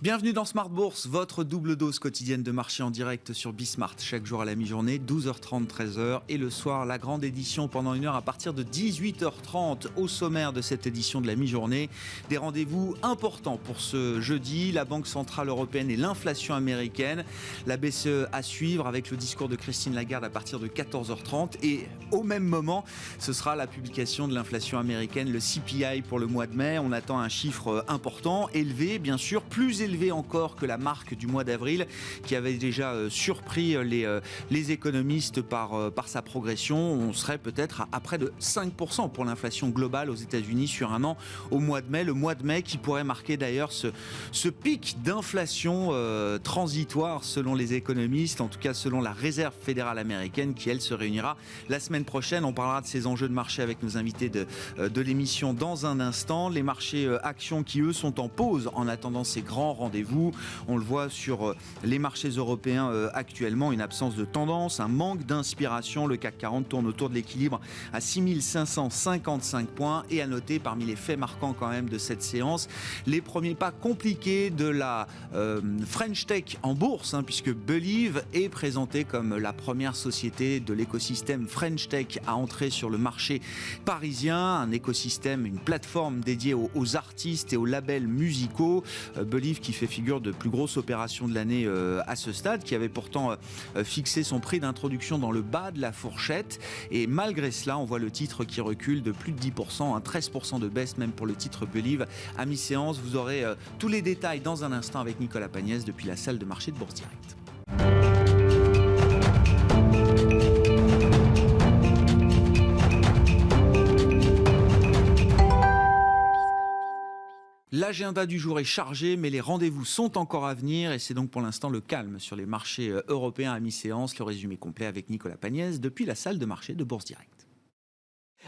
Bienvenue dans Smart Bourse, votre double dose quotidienne de marché en direct sur Bismart. Chaque jour à la mi-journée, 12h30, 13h. Et le soir, la grande édition pendant une heure à partir de 18h30. Au sommaire de cette édition de la mi-journée, des rendez-vous importants pour ce jeudi. La Banque Centrale Européenne et l'inflation américaine. La BCE à suivre avec le discours de Christine Lagarde à partir de 14h30. Et au même moment, ce sera la publication de l'inflation américaine, le CPI pour le mois de mai. On attend un chiffre important, élevé, bien sûr, plus élevé encore que la marque du mois d'avril qui avait déjà surpris les économistes par sa progression. On serait peut-être à près de 5% pour l'inflation globale aux États-Unis sur un an au mois de mai. Le mois de mai qui pourrait marquer d'ailleurs ce pic d'inflation transitoire selon les économistes, en tout cas selon la Réserve fédérale américaine qui elle se réunira la semaine prochaine. On parlera de ces enjeux de marché avec nos invités de l'émission dans un instant. Les marchés actions qui eux sont en pause en attendant ces grands rendez-vous. On le voit sur les marchés européens actuellement, une absence de tendance, un manque d'inspiration. Le CAC 40 tourne autour de l'équilibre à 6555 points. Et à noter parmi les faits marquants quand même de cette séance, les premiers pas compliqués de la French Tech en bourse, puisque Believe est présenté comme la première société de l'écosystème French Tech à entrer sur le marché parisien. Un écosystème, une plateforme dédiée aux artistes et aux labels musicaux. Believe qui fait figure de plus grosse opération de l'année à ce stade, qui avait pourtant fixé son prix d'introduction dans le bas de la fourchette. Et malgré cela, on voit le titre qui recule de plus de 10%, 13% de baisse même pour le titre Believe à mi-séance. Vous aurez tous les détails dans un instant avec Nicolas Pagnès depuis la salle de marché de Bourse Direct. L'agenda du jour est chargé, mais les rendez-vous sont encore à venir et c'est donc pour l'instant le calme sur les marchés européens à mi-séance. Le résumé complet avec Nicolas Pagnès depuis la salle de marché de Bourse Direct.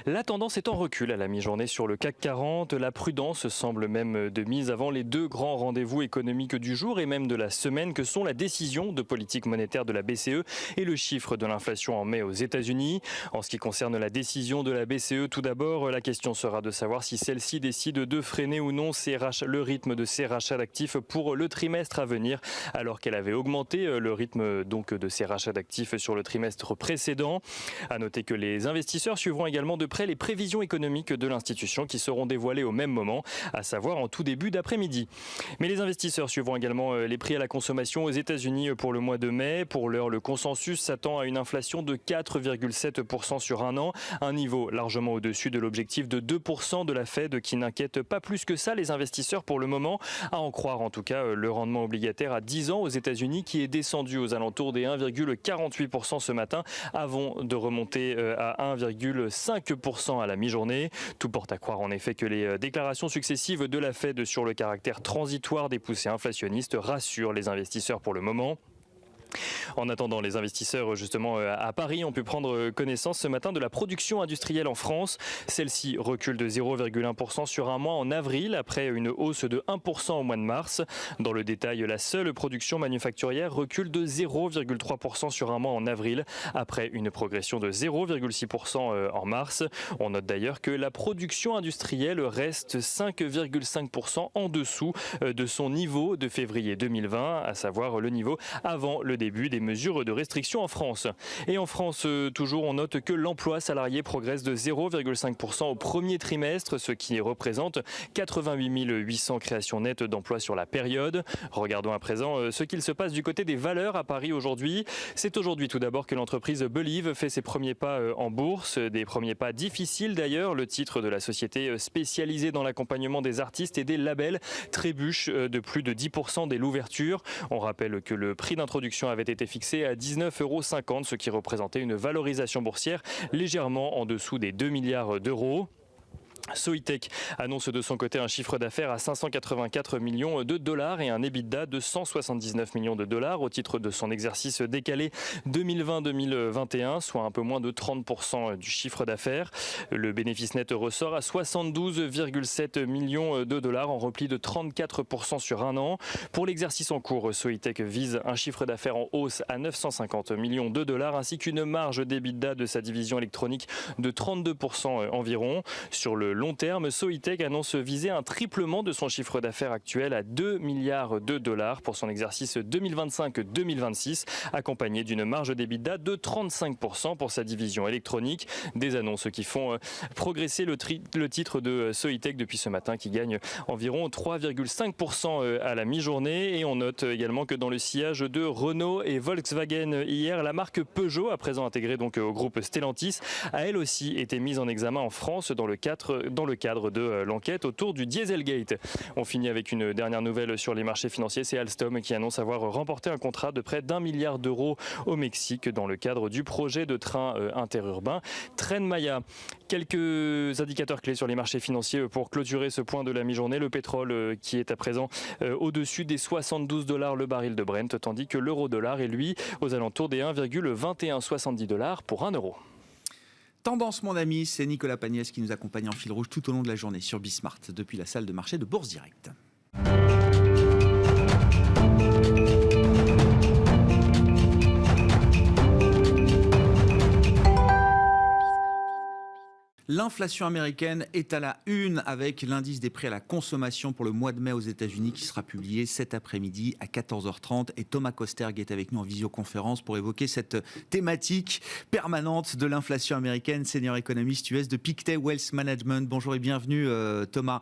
La tendance est en recul à la mi-journée sur le CAC 40. La prudence semble même de mise avant les deux grands rendez-vous économiques du jour et même de la semaine que sont la décision de politique monétaire de la BCE et le chiffre de l'inflation en mai aux États-Unis. En ce qui concerne la décision de la BCE, tout d'abord, la question sera de savoir si celle-ci décide de freiner ou non le rythme de ses rachats d'actifs pour le trimestre à venir, alors qu'elle avait augmenté le rythme donc de ses rachats d'actifs sur le trimestre précédent. À noter que les investisseurs suivront également de près les prévisions économiques de l'institution qui seront dévoilées au même moment, à savoir en tout début d'après-midi. Mais les investisseurs suivront également les prix à la consommation aux États-Unis pour le mois de mai. Pour l'heure, le consensus s'attend à une inflation de 4,7% sur un an, un niveau largement au-dessus de l'objectif de 2% de la Fed qui n'inquiète pas plus que ça les investisseurs pour le moment, à en croire en tout cas le rendement obligataire à 10 ans aux États-Unis qui est descendu aux alentours des 1,48% ce matin avant de remonter à 1,5% à la mi-journée. Tout porte à croire en effet que les déclarations successives de la Fed sur le caractère transitoire des poussées inflationnistes rassurent les investisseurs pour le moment. En attendant, les investisseurs justement à Paris ont pu prendre connaissance ce matin de la production industrielle en France. Celle-ci recule de 0,1% sur un mois en avril après une hausse de 1% au mois de mars. Dans le détail, la seule production manufacturière recule de 0,3% sur un mois en avril après une progression de 0,6% en mars. On note d'ailleurs que la production industrielle reste 5,5% en dessous de son niveau de février 2020, à savoir le niveau avant le début des mesures de restriction en France. Et en France, toujours, on note que l'emploi salarié progresse de 0,5% au premier trimestre, ce qui représente 88 800 créations nettes d'emplois sur la période. Regardons à présent ce qu'il se passe du côté des valeurs à Paris aujourd'hui. C'est aujourd'hui tout d'abord que l'entreprise Believe fait ses premiers pas en bourse, des premiers pas difficiles d'ailleurs. Le titre de la société spécialisée dans l'accompagnement des artistes et des labels trébuche de plus de 10% dès l'ouverture. On rappelle que le prix d'introduction avait été fixé à 19,50 €, ce qui représentait une valorisation boursière légèrement en dessous des 2 milliards d'euros. Soitec annonce de son côté un chiffre d'affaires à 584 millions de dollars et un EBITDA de 179 millions de dollars au titre de son exercice décalé 2020-2021, soit un peu moins de 30% du chiffre d'affaires. Le bénéfice net ressort à 72,7 millions de dollars en repli de 34% sur un an. Pour l'exercice en cours, Soitec vise un chiffre d'affaires en hausse à 950 millions de dollars ainsi qu'une marge d'EBITDA de sa division électronique de 32% environ. Sur le long terme. Soitec annonce viser un triplement de son chiffre d'affaires actuel à 2 milliards de dollars pour son exercice 2025-2026, accompagné d'une marge d'EBITDA de 35% pour sa division électronique. Des annonces qui font progresser le titre de Soitec depuis ce matin, qui gagne environ 3,5% à la mi-journée. Et on note également que dans le sillage de Renault et Volkswagen hier, la marque Peugeot, à présent intégrée donc au groupe Stellantis, a elle aussi été mise en examen en France dans le cadre de l'enquête autour du Dieselgate. On finit avec une dernière nouvelle sur les marchés financiers, c'est Alstom qui annonce avoir remporté un contrat de près d'1 milliard d'euros au Mexique dans le cadre du projet de train interurbain Tren Maya. Quelques indicateurs clés sur les marchés financiers pour clôturer ce point de la mi-journée. Le pétrole qui est à présent au-dessus des 72 $ le baril de Brent, tandis que l'euro-dollar est lui aux alentours des 1,2170 $ pour 1 euro. Tendance, mon ami, c'est Nicolas Pagnès qui nous accompagne en fil rouge tout au long de la journée sur Bismart, depuis la salle de marché de Bourse Direct. L'inflation américaine est à la une avec l'indice des prix à la consommation pour le mois de mai aux États-Unis qui sera publié cet après-midi à 14h30. Et Thomas Kosterg est avec nous en visioconférence pour évoquer cette thématique permanente de l'inflation américaine, senior économiste US de Pictet Wealth Management. Bonjour et bienvenue Thomas.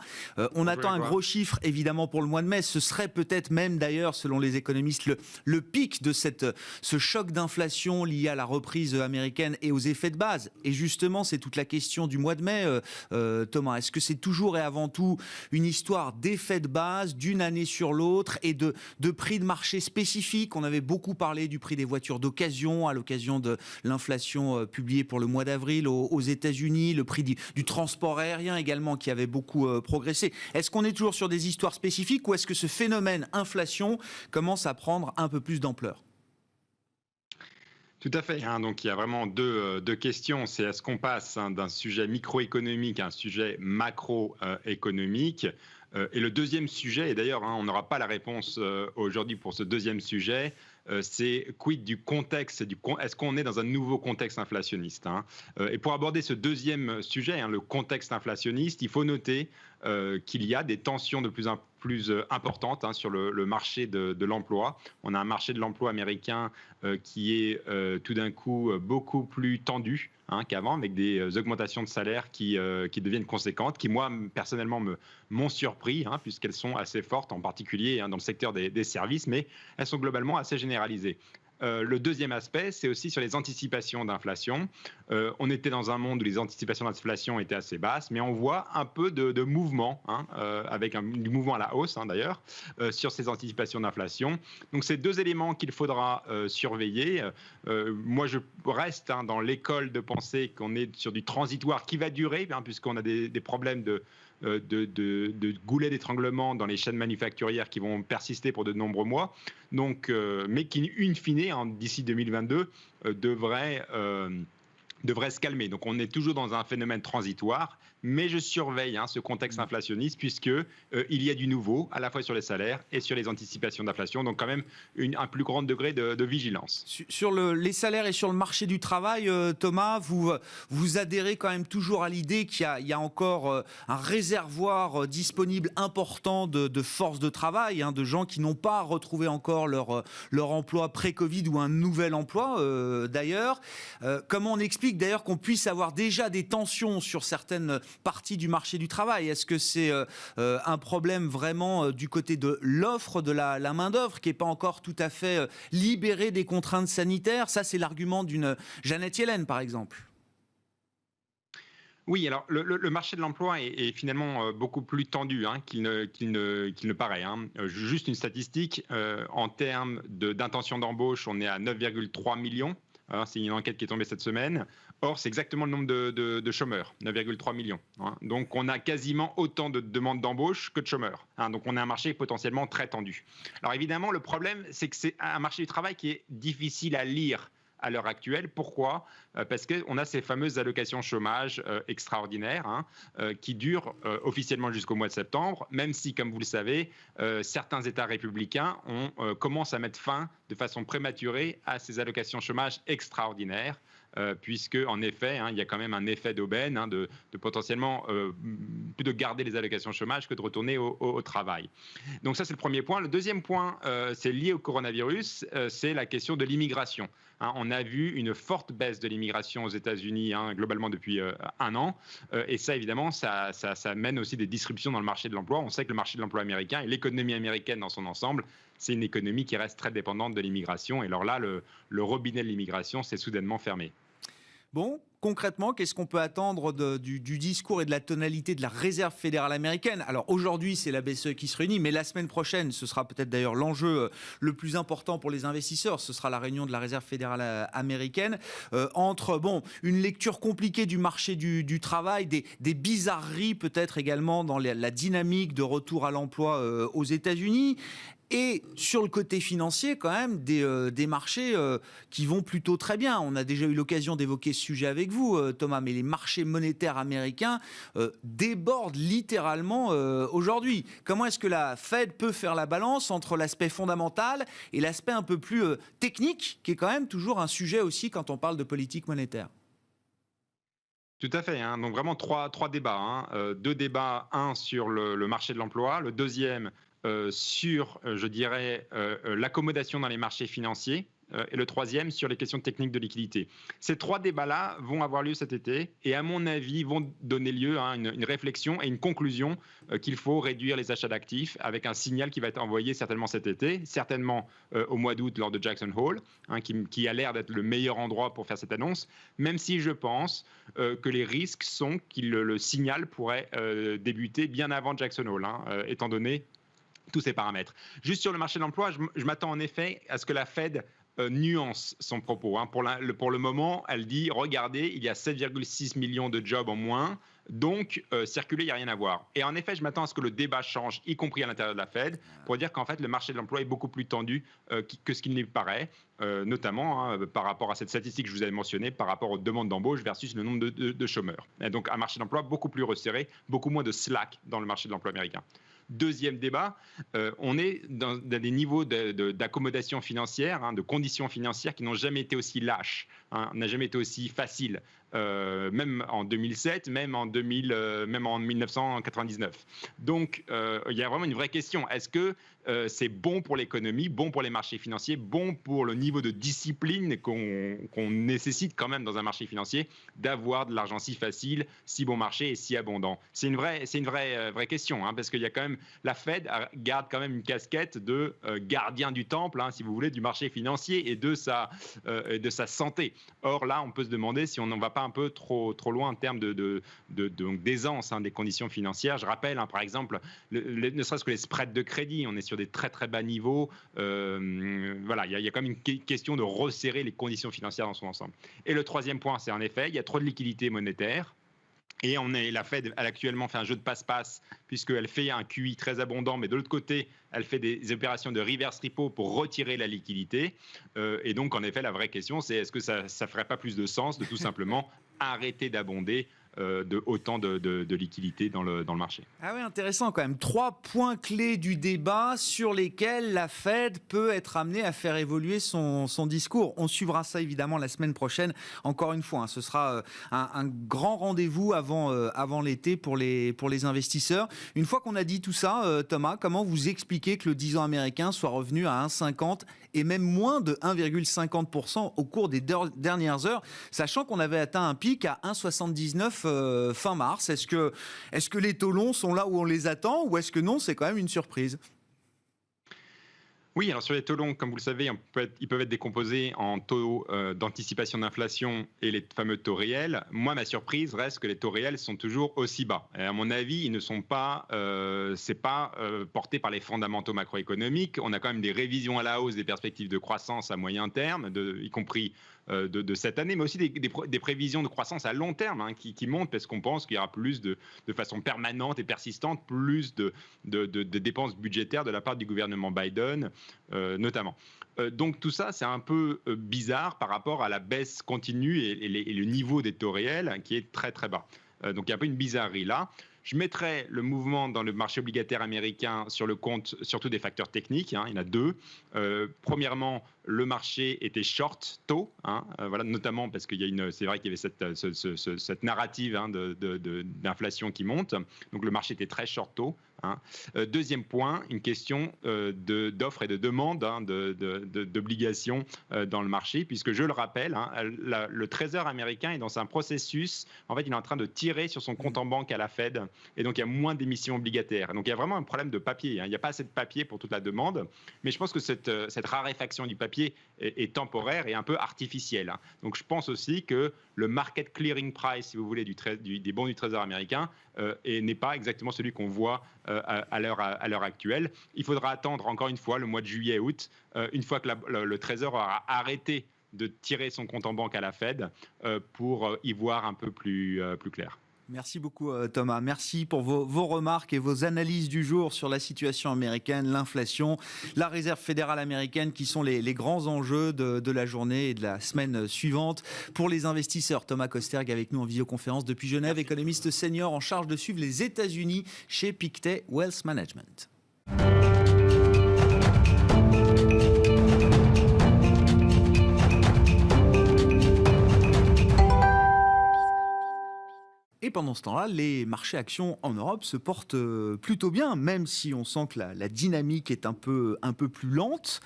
On attend un gros chiffre évidemment pour le mois de mai. Ce serait peut-être même d'ailleurs, selon les économistes, le pic de ce choc d'inflation lié à la reprise américaine et aux effets de base. Et justement, c'est toute la question du mois de mai, Thomas. Est-ce que c'est toujours et avant tout une histoire d'effet de base d'une année sur l'autre et de prix de marché spécifiques? On avait beaucoup parlé du prix des voitures d'occasion à l'occasion de l'inflation publiée pour le mois d'avril aux États-Unis, le prix du transport aérien également qui avait beaucoup progressé. Est-ce qu'on est toujours sur des histoires spécifiques ou est-ce que ce phénomène inflation commence à prendre un peu plus d'ampleur? Tout à fait. Donc il y a vraiment deux questions. C'est est-ce qu'on passe d'un sujet microéconomique à un sujet macroéconomique? Et le deuxième sujet, et d'ailleurs on n'aura pas la réponse aujourd'hui pour ce deuxième sujet, c'est quid du contexte, est-ce qu'on est dans un nouveau contexte inflationniste? Et pour aborder ce deuxième sujet, le contexte inflationniste, il faut noter qu'il y a des tensions de plus en plus importantes sur le marché de l'emploi. On a un marché de l'emploi américain qui est tout d'un coup beaucoup plus tendu qu'avant, avec des augmentations de salaire qui deviennent conséquentes, qui moi personnellement m'ont surpris, puisqu'elles sont assez fortes, en particulier dans le secteur des services, mais elles sont globalement assez généralisées. Le deuxième aspect, c'est aussi sur les anticipations d'inflation. On était dans un monde où les anticipations d'inflation étaient assez basses, mais on voit un peu de mouvement, avec du mouvement à la hausse d'ailleurs, sur ces anticipations d'inflation. Donc c'est deux éléments qu'il faudra surveiller. Moi, je reste dans l'école de penser qu'on est sur du transitoire qui va durer, puisqu'on a des problèmes de goulets d'étranglement dans les chaînes manufacturières qui vont persister pour de nombreux mois, donc, mais qui, in fine, d'ici 2022, devraient se calmer. Donc on est toujours dans un phénomène transitoire, mais je surveille ce contexte inflationniste puisque il y a du nouveau à la fois sur les salaires et sur les anticipations d'inflation, donc quand même un plus grand degré de vigilance. Sur les salaires et sur le marché du travail, Thomas, vous adhérez quand même toujours à l'idée qu'il y a encore un réservoir disponible important de force de travail, de gens qui n'ont pas retrouvé encore leur emploi pré-Covid ou un nouvel emploi d'ailleurs. Comment on explique d'ailleurs qu'on puisse avoir déjà des tensions sur certaines parties du marché du travail? Est-ce que c'est un problème vraiment du côté de l'offre de la main-d'œuvre qui n'est pas encore tout à fait libérée des contraintes sanitaires? Ça, c'est l'argument d'une Janet Yellen, par exemple. Oui, alors le marché de l'emploi est finalement beaucoup plus tendu qu'il ne paraît. Juste une statistique, en termes d'intention d'embauche, on est à 9,3 millions. C'est une enquête qui est tombée cette semaine. Or, c'est exactement le nombre de chômeurs, 9,3 millions. Donc, on a quasiment autant de demandes d'embauche que de chômeurs. Donc, on a un marché potentiellement très tendu. Alors, évidemment, le problème, c'est que c'est un marché du travail qui est difficile à lire à l'heure actuelle. Pourquoi ? Parce qu'on a ces fameuses allocations chômage extraordinaires qui durent officiellement jusqu'au mois de septembre, même si, comme vous le savez, certains États républicains commencent à mettre fin de façon prématurée à ces allocations chômage extraordinaires. puisque en effet, il y a quand même un effet d'aubaine de potentiellement plus de garder les allocations chômage que de retourner au travail. Donc ça, c'est le premier point. Le deuxième point, c'est lié au coronavirus, c'est la question de l'immigration. On a vu une forte baisse de l'immigration aux États-Unis globalement depuis un an. Et ça, évidemment, ça mène aussi des disruptions dans le marché de l'emploi. On sait que le marché de l'emploi américain et l'économie américaine dans son ensemble, c'est une économie qui reste très dépendante de l'immigration. Et alors là, le robinet de l'immigration s'est soudainement fermé. Bon, concrètement, qu'est-ce qu'on peut attendre du discours et de la tonalité de la Réserve fédérale américaine? Alors aujourd'hui, c'est la BCE qui se réunit, mais la semaine prochaine, ce sera peut-être d'ailleurs l'enjeu le plus important pour les investisseurs. Ce sera la réunion de la Réserve fédérale américaine. Entre une lecture compliquée du marché du travail, des bizarreries peut-être également dans la dynamique de retour à l'emploi aux États-Unis. Et sur le côté financier, quand même, des marchés qui vont plutôt très bien. On a déjà eu l'occasion d'évoquer ce sujet avec vous, Thomas, mais les marchés monétaires américains débordent littéralement aujourd'hui. Comment est-ce que la Fed peut faire la balance entre l'aspect fondamental et l'aspect un peu plus technique, qui est quand même toujours un sujet aussi quand on parle de politique monétaire? Tout à fait. Donc vraiment trois débats. Deux débats, un sur le marché de l'emploi, le deuxième sur, je dirais, l'accommodation dans les marchés financiers, et le troisième sur les questions techniques de liquidité. Ces trois débats-là vont avoir lieu cet été et à mon avis vont donner lieu à une réflexion et une conclusion qu'il faut réduire les achats d'actifs avec un signal qui va être envoyé certainement cet été, certainement au mois d'août lors de Jackson Hole, qui a l'air d'être le meilleur endroit pour faire cette annonce, même si je pense que les risques sont que le signal pourrait débuter bien avant Jackson Hole, étant donné tous ces paramètres. Juste sur le marché de l'emploi, je m'attends en effet à ce que la Fed nuance son propos. Pour le moment, elle dit, regardez, il y a 7,6 millions de jobs en moins, donc circuler, il n'y a rien à voir. Et en effet, je m'attends à ce que le débat change, y compris à l'intérieur de la Fed, pour dire qu'en fait, le marché de l'emploi est beaucoup plus tendu que ce qu'il n'y paraît, notamment par rapport à cette statistique que je vous avais mentionnée, par rapport aux demandes d'embauche versus le nombre de chômeurs. Et donc, un marché d'emploi beaucoup plus resserré, beaucoup moins de slack dans le marché de l'emploi américain. Deuxième débat, on est dans des niveaux d'accommodation financière, de conditions financières qui n'ont jamais été aussi lâches, n'a jamais été aussi facile, même en 2007, même en 1999. Donc, il y a vraiment une vraie question. Est-ce que c'est bon pour l'économie, bon pour les marchés financiers, bon pour le niveau de discipline qu'on nécessite quand même dans un marché financier d'avoir de l'argent si facile, si bon marché et si abondant? C'est une vraie question, parce qu'il y a quand même, la Fed garde quand même une casquette de gardien du temple, si vous voulez, du marché financier et de sa santé. Or là, on peut se demander si on n'en va pas un peu trop loin en termes d'aisance des conditions financières. Je rappelle, par exemple, ne serait-ce que les spreads de crédit, on est sur des très très bas niveaux. Voilà, il y a quand même une question de resserrer les conditions financières dans son ensemble. Et le troisième point, c'est en effet, il y a trop de liquidité monétaire. Et la Fed, elle actuellement fait un jeu de passe-passe puisqu'elle fait un QI très abondant, mais de l'autre côté, elle fait des opérations de reverse repo pour retirer la liquidité. Et donc, en effet, la vraie question, c'est est-ce que ça ne ferait pas plus de sens de tout simplement arrêter d'abonder de autant de liquidités dans le marché. Ah oui, intéressant quand même. 3 points clés du débat sur lesquels la Fed peut être amenée à faire évoluer son discours. On suivra ça évidemment la semaine prochaine. Encore une fois, ce sera un grand rendez-vous avant l'été pour les investisseurs. Une fois qu'on a dit tout ça, Thomas, comment vous expliquez que le 10 ans américain soit revenu à 1,50 et même moins de 1,50% au cours des dernières heures, sachant qu'on avait atteint un pic à 1,79 fin mars? Est-ce que les taux longs sont là où on les attend ou est-ce que non, c'est quand même une surprise? Oui, alors sur les taux longs, comme vous le savez, ils peuvent être décomposés en taux d'anticipation d'inflation et les fameux taux réels. Moi, ma surprise reste que les taux réels sont toujours aussi bas. Et à mon avis, ils ne sont pas, c'est pas porté par les fondamentaux macroéconomiques. On a quand même des révisions à la hausse des perspectives de croissance à moyen terme, y compris de cette année, mais aussi des prévisions de croissance à long terme qui montent parce qu'on pense qu'il y aura plus de façon permanente et persistante, plus de dépenses budgétaires de la part du gouvernement Biden, notamment. Donc tout ça, c'est un peu bizarre par rapport à la baisse continue et le niveau des taux réels qui est très très bas. Donc il y a un peu une bizarrerie là. Je mettrais le mouvement dans le marché obligataire américain sur le compte surtout des facteurs techniques. Il y en a deux. Premièrement, le marché était short tôt, voilà, notamment parce c'est vrai qu'il y avait cette narrative d'inflation qui monte. Donc le marché était très short tôt. Deuxième point, une question d'offre et de demande d'obligations dans le marché, puisque je le rappelle, le Trésor américain est dans un processus, en fait, il est en train de tirer sur son compte en banque à la Fed, et donc il y a moins d'émissions obligataires. Donc il y a vraiment un problème de papier. Il n'y a pas assez de papier pour toute la demande, mais je pense que cette raréfaction du papier est temporaire et un peu artificielle. Donc je pense aussi que le market clearing price, si vous voulez, des bons du Trésor américain n'est pas exactement celui qu'on voit à l'heure actuelle. Il faudra attendre encore une fois le mois de juillet-août, une fois que le Trésor aura arrêté de tirer son compte en banque à la Fed pour y voir un peu plus clair. Merci beaucoup Thomas, merci pour vos remarques et vos analyses du jour sur la situation américaine, l'inflation, la réserve fédérale américaine qui sont les grands enjeux de la journée et de la semaine suivante. Pour les investisseurs, Thomas Kosterg avec nous en visioconférence depuis Genève, économiste senior en charge de suivre les États-Unis chez Pictet Wealth Management. Et pendant ce temps-là, les marchés actions en Europe se portent plutôt bien, même si on sent que la dynamique est un peu plus lente.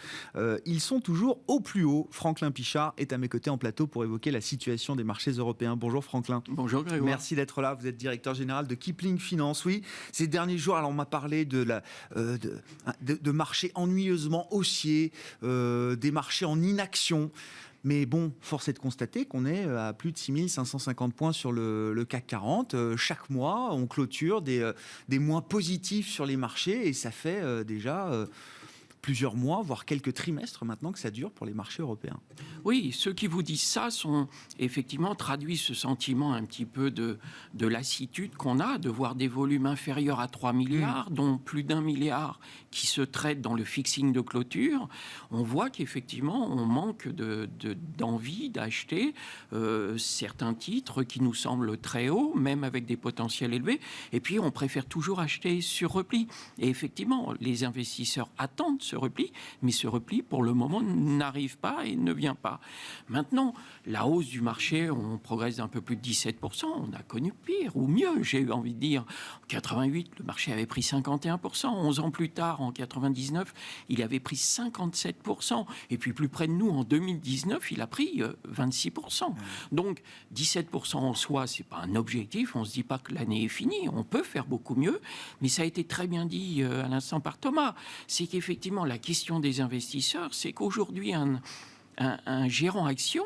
Ils sont toujours au plus haut. Franklin Pichard est à mes côtés en plateau pour évoquer la situation des marchés européens. Bonjour Franklin. Bonjour Grégoire. Merci d'être là. Vous êtes directeur général de Kipling Finance. Oui, ces derniers jours, alors on m'a parlé de marchés ennuyeusement haussiers, des marchés en inaction. Mais bon, force est de constater qu'on est à plus de 6550 points sur le CAC 40. Chaque mois, on clôture des mois positifs sur les marchés et ça fait déjà plusieurs mois, voire quelques trimestres maintenant que ça dure pour les marchés européens. Oui, ceux qui vous disent ça sont effectivement traduisent ce sentiment un petit peu de lassitude qu'on a, de voir des volumes inférieurs à 3 milliards, dont plus d'1 milliard qui se traitent dans le fixing de clôture. On voit qu'effectivement, on manque d'envie d'acheter certains titres qui nous semblent très hauts, même avec des potentiels élevés. Et puis, on préfère toujours acheter sur repli. Et effectivement, les investisseurs attendent ce repli, mais ce repli, pour le moment, n'arrive pas et ne vient pas. Maintenant, la hausse du marché, on progresse d'un peu plus de 17%. On a connu pire ou mieux, j'ai eu envie de dire. En 88, le marché avait pris 51%. 11 ans plus tard, en 99, il avait pris 57%. Et puis plus près de nous, en 2019, il a pris 26%. Donc 17% en soi, c'est pas un objectif. On se dit pas que l'année est finie. On peut faire beaucoup mieux. Mais ça a été très bien dit à l'instant par Thomas. C'est qu'effectivement, la question des investisseurs, c'est qu'aujourd'hui, un gérant action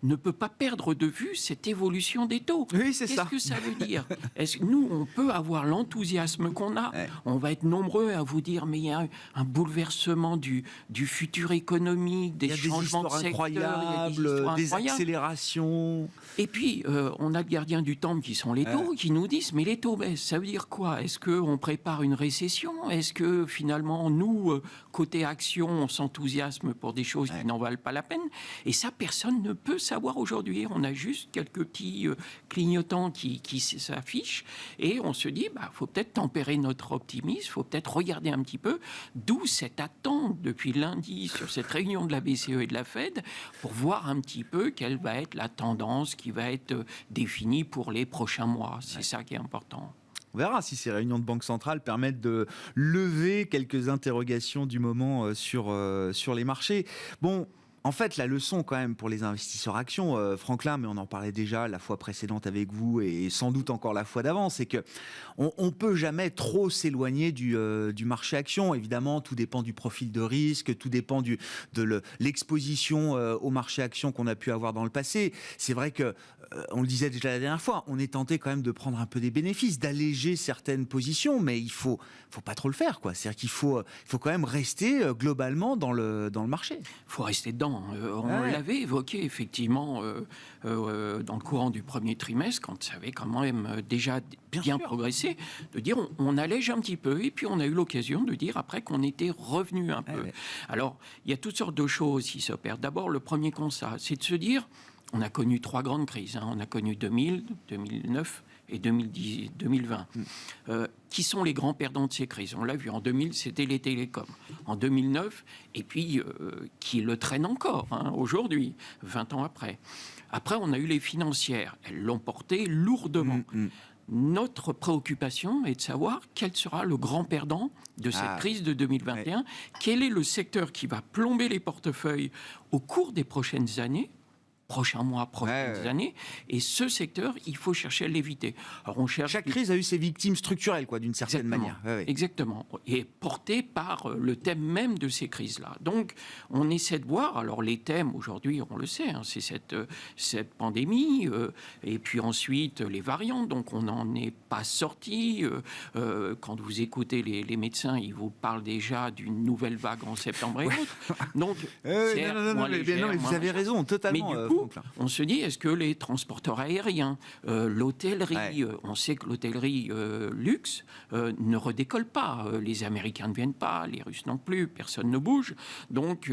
ne peut pas perdre de vue cette évolution des taux. Oui, c'est ça. Qu'est-ce que ça veut dire ? Est-ce que nous, on peut avoir l'enthousiasme qu'on a ? Ouais. On va être nombreux à vous dire, mais il y a un bouleversement du futur économique, des changements de secteur, il y a des accélérations. Et puis, on a le gardien du temple qui sont les taux, qui nous disent, mais les taux baissent, ça veut dire quoi ? Est-ce qu'on prépare une récession ? Est-ce que finalement, nous, côté action, on s'enthousiasme pour des choses qui n'en valent pas la peine ? Et ça, personne ne peut savoir aujourd'hui. On a juste quelques petits clignotants qui s'affichent et on se dit, faut peut-être tempérer notre optimisme, il faut peut-être regarder un petit peu, d'où cette attente depuis lundi sur cette réunion de la BCE et de la Fed pour voir un petit peu quelle va être la tendance qui va être définie pour les prochains mois. C'est ça qui est important. On verra si ces réunions de banque centrale permettent de lever quelques interrogations du moment sur les marchés. Bon, en fait, la leçon quand même pour les investisseurs actions, Franklin, mais on en parlait déjà la fois précédente avec vous et sans doute encore la fois d'avant, c'est que on peut jamais trop s'éloigner du marché actions. Évidemment, tout dépend du profil de risque, tout dépend de l'exposition au marché actions qu'on a pu avoir dans le passé. C'est vrai que, on le disait déjà la dernière fois, on est tenté quand même de prendre un peu des bénéfices, d'alléger certaines positions, mais il faut pas trop le faire, quoi. C'est-à-dire qu'il faut quand même rester globalement dans le marché. Il faut rester dedans. On l'avait évoqué effectivement dans le courant du premier trimestre, quand ça avait quand même déjà bien progressé, de dire on allège un petit peu, et puis on a eu l'occasion de dire après qu'on était revenu un peu. Alors, il y a toutes sortes de choses qui s'opèrent. D'abord, le premier constat, c'est de se dire on a connu 3 grandes crises. On a connu 2000, 2009 et 2020. Qui sont les grands perdants de ces crises? On l'a vu, en 2000, c'était les télécoms. En 2009, et puis qui le traîne encore aujourd'hui, 20 ans après. Après, on a eu les financières. Elles l'ont porté lourdement. Notre préoccupation est de savoir quel sera le grand perdant de cette crise de 2021. Ouais. Quel est le secteur qui va plomber les portefeuilles au cours des prochaines années, prochains mois, prochaines années, et ce secteur, il faut chercher à l'éviter. Alors on cherche... Chaque crise a eu ses victimes structurelles, d'une certaine manière. Exactement, et portées par le thème même de ces crises-là. Donc, on essaie de voir, alors les thèmes, aujourd'hui, on le sait, c'est cette pandémie, et puis ensuite, les variantes, donc on n'en est pas sorti. Quand vous écoutez les médecins, ils vous parlent déjà d'une nouvelle vague en septembre et autres. Donc, mais vous avez raison, totalement. Mais du coup, on se dit, est-ce que les transporteurs aériens, l'hôtellerie, on sait que l'hôtellerie luxe ne redécolle pas. Les Américains ne viennent pas, les Russes non plus, personne ne bouge. Donc,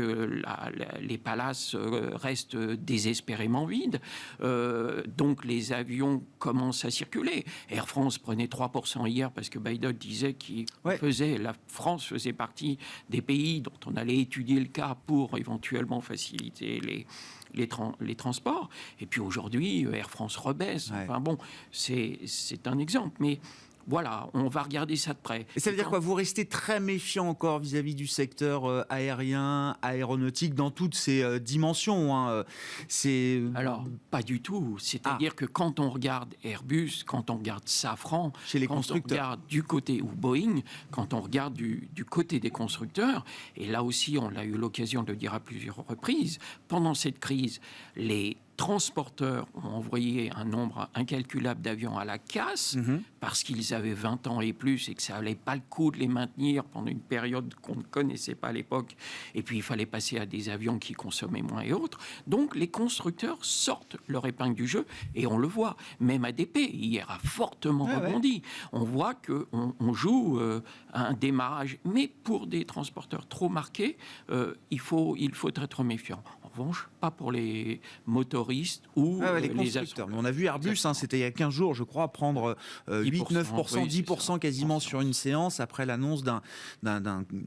les palaces restent désespérément vides. Donc, les avions commencent à circuler. Air France prenait 3% hier parce que Biden disait la France faisait partie des pays dont on allait étudier le cas pour éventuellement faciliter les transports. Et puis aujourd'hui, Air France rebaisse. Enfin bon, c'est un exemple. Mais voilà, on va regarder ça de près. Et ça veut dire quoi? Vous restez très méfiant encore vis-à-vis du secteur aérien, aéronautique, dans toutes ses dimensions. Alors, pas du tout. C'est-à-dire que quand on regarde Airbus, quand on regarde Safran, chez les constructeurs, on regarde du côté, ou Boeing, quand on regarde du côté des constructeurs, et là aussi, on a eu l'occasion de le dire à plusieurs reprises, pendant cette crise, les transporteurs ont envoyé un nombre incalculable d'avions à la casse parce qu'ils avaient 20 ans et plus et que ça n'allait pas le coup de les maintenir pendant une période qu'on ne connaissait pas à l'époque. Et puis, il fallait passer à des avions qui consommaient moins et autres. Donc, les constructeurs sortent leur épingle du jeu et on le voit. Même ADP, hier, a fortement rebondi. On voit qu'on joue un démarrage. Mais pour des transporteurs trop marqués, il faut être méfiant. En revanche, pas pour les motoristes ou les constructeurs. Mais on a vu Airbus, c'était il y a 15 jours, je crois, prendre 8-9%, 10% quasiment sur une séance après l'annonce d'un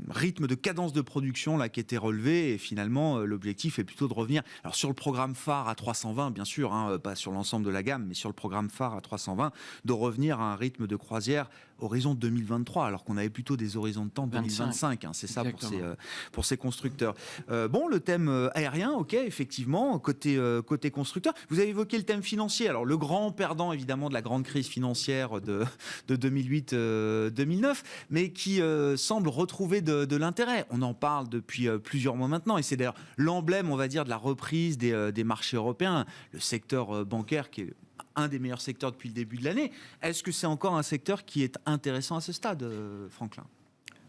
rythme de cadence de production là, qui était relevé. Et finalement, l'objectif est plutôt de revenir sur le programme phare à 320, bien sûr, pas sur l'ensemble de la gamme, mais sur le programme phare à 320, de revenir à un rythme de croisière horizon 2023, alors qu'on avait plutôt des horizons de temps 2025. C'est ça pour ces constructeurs. Le thème aérien, effectivement, côté constructeur. Vous avez évoqué le thème financier. Alors, le grand perdant, évidemment, de la grande crise financière de 2008-2009, mais qui semble retrouver de l'intérêt. On en parle depuis plusieurs mois maintenant, et c'est d'ailleurs l'emblème, on va dire, de la reprise des marchés européens. Le secteur bancaire qui est un des meilleurs secteurs depuis le début de l'année. Est-ce que c'est encore un secteur qui est intéressant à ce stade, Franklin ?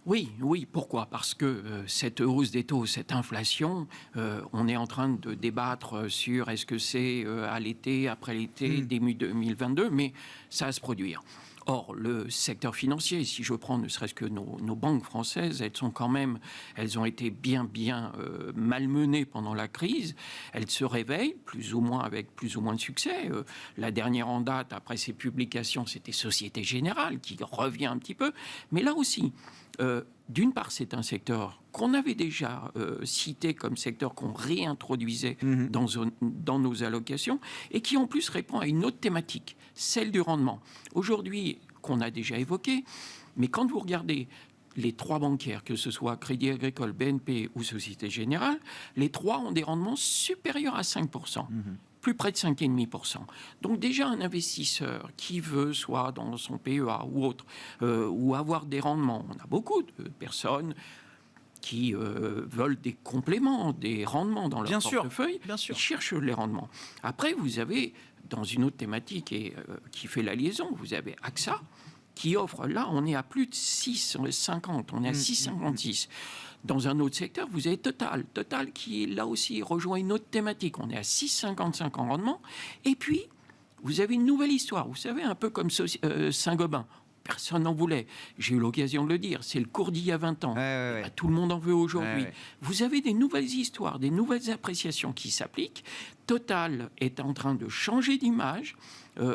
Oui, pourquoi? Parce que cette hausse des taux, cette inflation, on est en train de débattre sur est-ce que c'est à l'été, après l'été, début 2022, mais ça va se produire. Or, le secteur financier, si je prends ne serait-ce que nos banques françaises, elles ont été bien malmenées pendant la crise. Elles se réveillent, avec plus ou moins de succès. La dernière en date, après ces publications, c'était Société Générale, qui revient un petit peu. Mais là aussi, d'une part, c'est un secteur qu'on avait déjà cité comme secteur qu'on réintroduisait dans nos allocations et qui en plus répond à une autre thématique, celle du rendement. Aujourd'hui, qu'on a déjà évoqué, mais quand vous regardez les trois bancaires, que ce soit Crédit Agricole, BNP ou Société Générale, les trois ont des rendements supérieurs à 5%. Plus près de 5,5%. Donc déjà, un investisseur qui veut, soit dans son PEA ou autre, ou avoir des rendements, on a beaucoup de personnes qui veulent des compléments, des rendements dans leur portefeuille, ils cherchent les rendements. Après, vous avez, dans une autre thématique qui fait la liaison, vous avez AXA, qui offre, là, on est à plus de 6,50, on est à 6,56. Dans un autre secteur, vous avez Total qui, là aussi, rejoint une autre thématique. On est à 6,55 en rendement. Et puis, vous avez une nouvelle histoire. Vous savez, un peu comme Saint-Gobain. personne n'en voulait. J'ai eu l'occasion de le dire, c'est le cours d'il y a 20 ans. Ouais. Tout le monde en veut aujourd'hui. Ouais. Vous avez des nouvelles histoires, des nouvelles appréciations qui s'appliquent. Total est en train de changer d'image.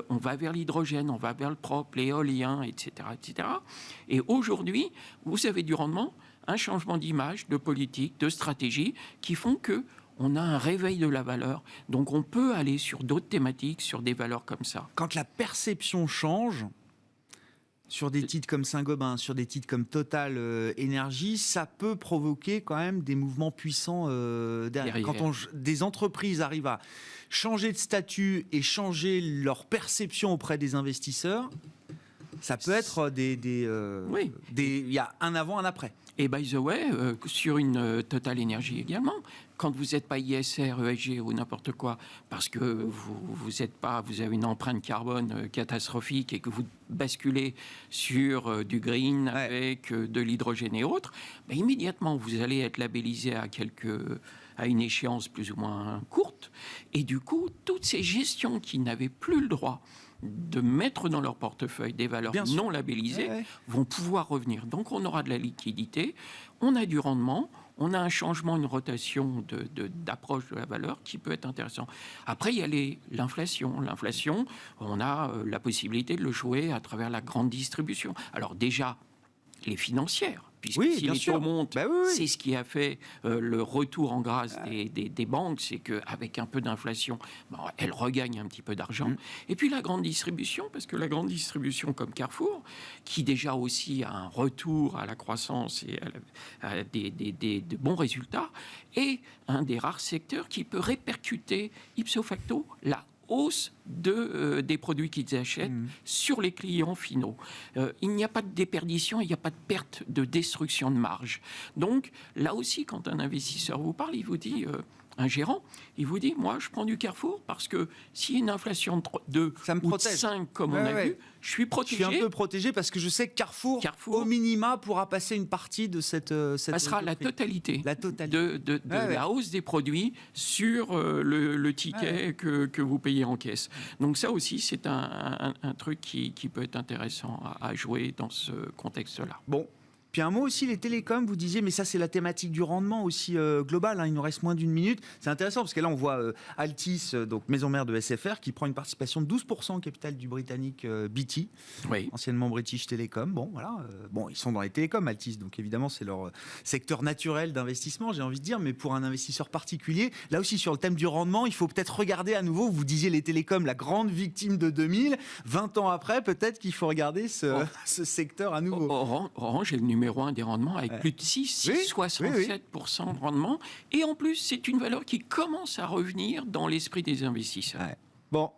On va vers l'hydrogène, on va vers le propre, l'éolien, etc., etc. Et aujourd'hui, vous avez du rendement, un changement d'image, de politique, de stratégie, qui font que on a un réveil de la valeur. Donc on peut aller sur d'autres thématiques, sur des valeurs comme ça. Quand la perception change, sur des titres comme Saint-Gobain, sur des titres comme Total Énergie, ça peut provoquer quand même des mouvements puissants derrière. Quand des entreprises arrivent à changer de statut et changer leur perception auprès des investisseurs, ça peut être Oui. il y a un avant, un après. Et by the way, sur une Total Énergie également, quand vous n'êtes pas ISR, ESG ou n'importe quoi, parce que vous avez une empreinte carbone catastrophique et que vous basculez sur du green avec de l'hydrogène et autres, immédiatement vous allez être labellisé à une échéance plus ou moins courte. Et du coup, toutes ces gestions qui n'avaient plus le droit de mettre dans leur portefeuille des valeurs non labellisées vont pouvoir revenir. Donc on aura de la liquidité, on a du rendement, on a un changement, une rotation d'approche de la valeur qui peut être intéressant. Après, il y a l'inflation. L'inflation, on a la possibilité de le jouer à travers la grande distribution. Alors déjà, les financières, puisque si les taux montent, c'est ce qui a fait le retour en grâce des banques, c'est qu'avec un peu d'inflation, elles regagnent un petit peu d'argent. Et puis la grande distribution, parce que la grande distribution comme Carrefour, qui déjà aussi a un retour à la croissance et à de bons résultats, est un des rares secteurs qui peut répercuter ipso facto la hausse des produits qu'ils achètent sur les clients finaux. Il n'y a pas de déperdition, il n'y a pas de perte de destruction de marge. Donc, là aussi, quand un investisseur vous parle, il vous dit... un gérant, il vous dit, moi, je prends du Carrefour parce que s'il y a une inflation de 2 ou de 5, comme on a vu, je suis protégé. Je suis un peu protégé parce que je sais que Carrefour au minima, pourra passer une partie de cette passera la totalité de la hausse des produits sur le ticket que vous payez en caisse. Donc ça aussi, c'est un truc qui peut être intéressant à jouer dans ce contexte-là. Bon. Puis un mot aussi, les télécoms, vous disiez, mais ça c'est la thématique du rendement aussi global, il nous reste moins d'une minute. C'est intéressant parce que là on voit Altice, donc maison mère de SFR, qui prend une participation de 12% au capital du britannique BT, anciennement British Telecom. Bon, voilà, ils sont dans les télécoms, Altice, donc évidemment c'est leur secteur naturel d'investissement, j'ai envie de dire, mais pour un investisseur particulier, là aussi sur le thème du rendement, il faut peut-être regarder à nouveau, vous disiez les télécoms, la grande victime de 2000, 20 ans après, peut-être qu'il faut regarder ce secteur à nouveau. Orange est le numéro 1 des rendements avec plus de 67% de rendement. Et en plus, c'est une valeur qui commence à revenir dans l'esprit des investisseurs. Bon.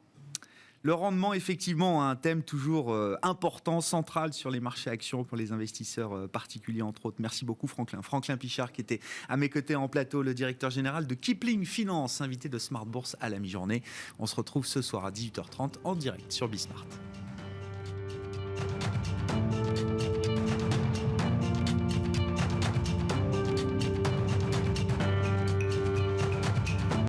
Le rendement, effectivement, un thème toujours important, central sur les marchés actions pour les investisseurs particuliers, entre autres. Merci beaucoup, Franklin. Franklin Pichard, qui était à mes côtés en plateau, le directeur général de Kipling Finance, invité de Smart Bourse à la mi-journée. On se retrouve ce soir à 18h30 en direct sur Bismart.